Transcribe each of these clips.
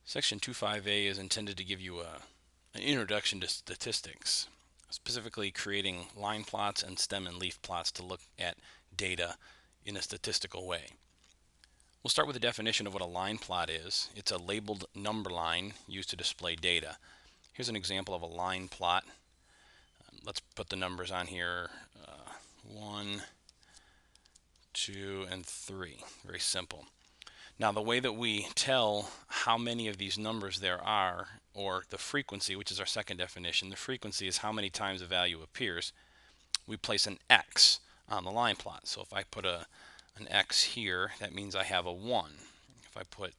Section 25A is intended to give you an introduction to statistics, specifically creating line plots and stem and leaf plots to look at data in a statistical way. We'll start with the definition of what a line plot is. It's a labeled number line used to display data. Here's an example of a line plot. Let's put the numbers on here, 1, 2, and 3. Very simple. Now the way that we tell how many of these numbers there are, or the frequency, which is our second definition, the frequency is how many times a value appears, we place an X on the line plot. So if I put an X here, that means I have a 1. If I put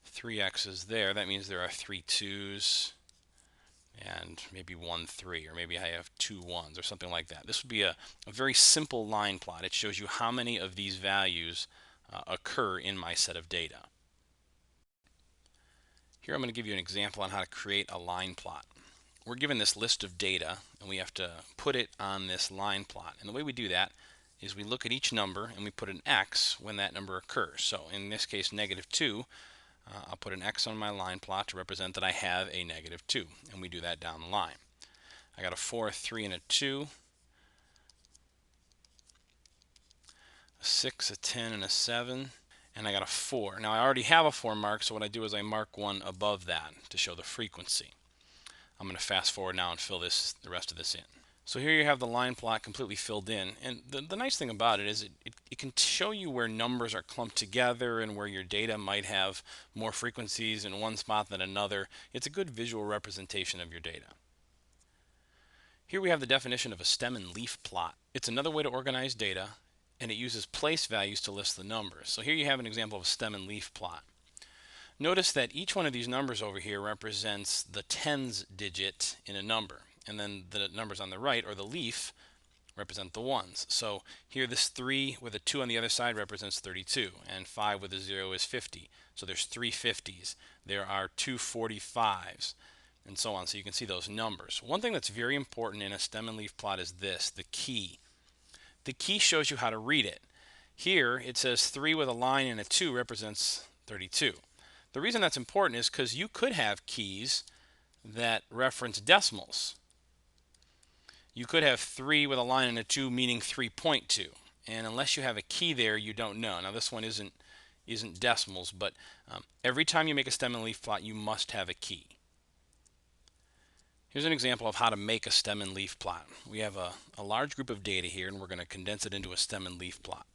3 X's there, that means there are 3 2's and maybe 1 3, or maybe I have 2 1's or something like that. This would be a very simple line plot. It shows you how many of these values occur in my set of data. Here I'm going to give you an example on how to create a line plot. We're given this list of data and we have to put it on this line plot. And the way we do that is we look at each number and we put an X when that number occurs. So in this case, -2, I'll put an X on my line plot to represent that I have a -2. And we do that down the line. I got a 4, a 3, and a 2. A 6, a 10, and a 7. And I got a 4. Now I already have a 4 mark, so what I do is I mark one above that to show the frequency. I'm going to fast forward now and fill the rest of this in. So here you have the line plot completely filled in, and the nice thing about it is it can show you where numbers are clumped together and where your data might have more frequencies in one spot than another. It's a good visual representation of your data. Here we have the definition of a stem and leaf plot. It's another way to organize data, and it uses place values to list the numbers. So here you have an example of a stem and leaf plot. Notice that each one of these numbers over here represents the tens digit in a number, and then the numbers on the right, or the leaf, represent the ones. So here this 3 with a 2 on the other side represents 32, and 5 with a 0 is 50. So there's 3 50s. There are 2 45s, and so on. So you can see those numbers. One thing that's very important in a stem and leaf plot is this, the key. The key shows you how to read it. Here it says 3 with a line and a 2 represents 32. The reason that's important is because you could have keys that reference decimals. You could have 3 with a line and a 2 meaning 3.2, and unless you have a key there, you don't know. Now this one isn't decimals, but every time you make a stem and leaf plot, you must have a key. Here's an example of how to make a stem and leaf plot. We have a large group of data here, and we're going to condense it into a stem and leaf plot.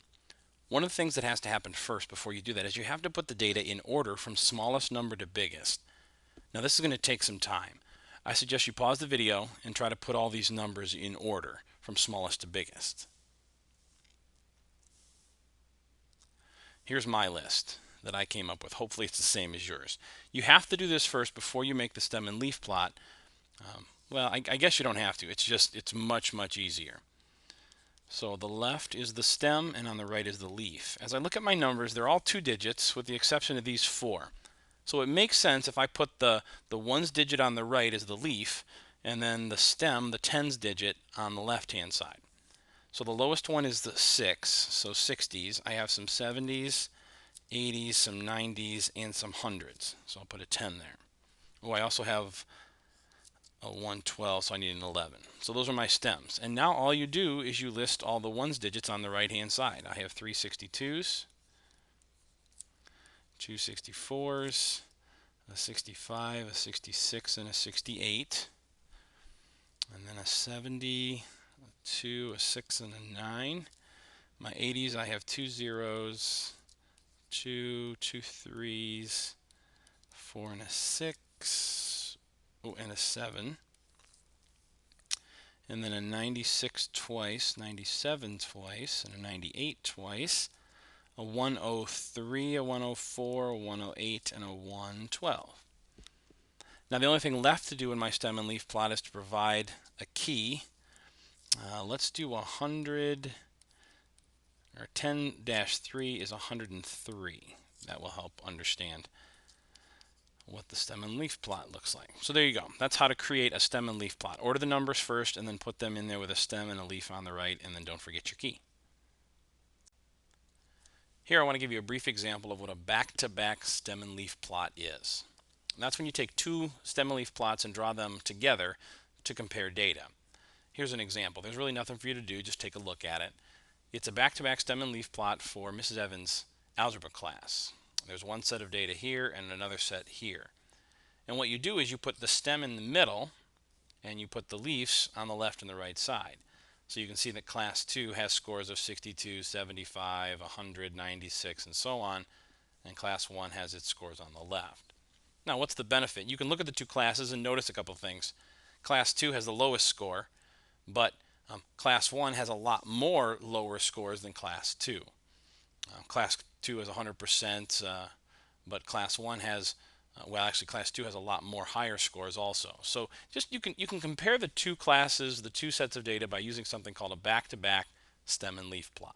One of the things that has to happen first before you do that is you have to put the data in order from smallest number to biggest. Now this is going to take some time. I suggest you pause the video and try to put all these numbers in order from smallest to biggest. Here's my list that I came up with. Hopefully it's the same as yours. You have to do this first before you make the stem and leaf plot. Well, I guess you don't have to. It's much easier. So the left is the stem and on the right is the leaf. As I look at my numbers, they're all 2 digits with the exception of these 4. So it makes sense if I put the ones digit on the right as the leaf and then the stem, the tens digit, on the left hand side. So the lowest one is the 6, so 60s. I have some 70s, 80s, some 90s, and some hundreds. So I'll put a 10 there. Oh, I also have a 112, so I need an 11. So those are my stems. And now all you do is you list all the ones digits on the right hand side. I have 3 62s, 2 64s, a 65, a 66, and a 68. And then a 70, a 2, a 6, and a 9. My 80s, I have 2 zeros, 2 3s, 4 and a 6, oh, and a 7. And then a 96 twice, 97 twice, and a 98 twice. A 103, a 104, a 108, and a 112. Now the only thing left to do in my stem and leaf plot is to provide a key. Let's do 100, or 10-3 is 103. That will help understand what the stem and leaf plot looks like. So there you go. That's how to create a stem and leaf plot. Order the numbers first and then put them in there with a stem and a leaf on the right, and then don't forget your key. Here I want to give you a brief example of what a back-to-back stem and leaf plot is. And that's when you take two stem and leaf plots and draw them together to compare data. Here's an example. There's really nothing for you to do, just take a look at it. It's a back-to-back stem and leaf plot for Mrs. Evans' algebra class. There's one set of data here and another set here. And what you do is you put the stem in the middle and you put the leaves on the left and the right side. So you can see that class 2 has scores of 62, 75, 100, 96, and so on, and class 1 has its scores on the left. Now, what's the benefit? You can look at the two classes and notice a couple things. Class 2 has the lowest score, but class 1 has a lot more lower scores than class 2. Class 2 has 100%, but class 1 has well, actually class 2 has a lot more higher scores also. So just you can compare the two classes, the two sets of data, by using something called a back-to-back stem and leaf plot.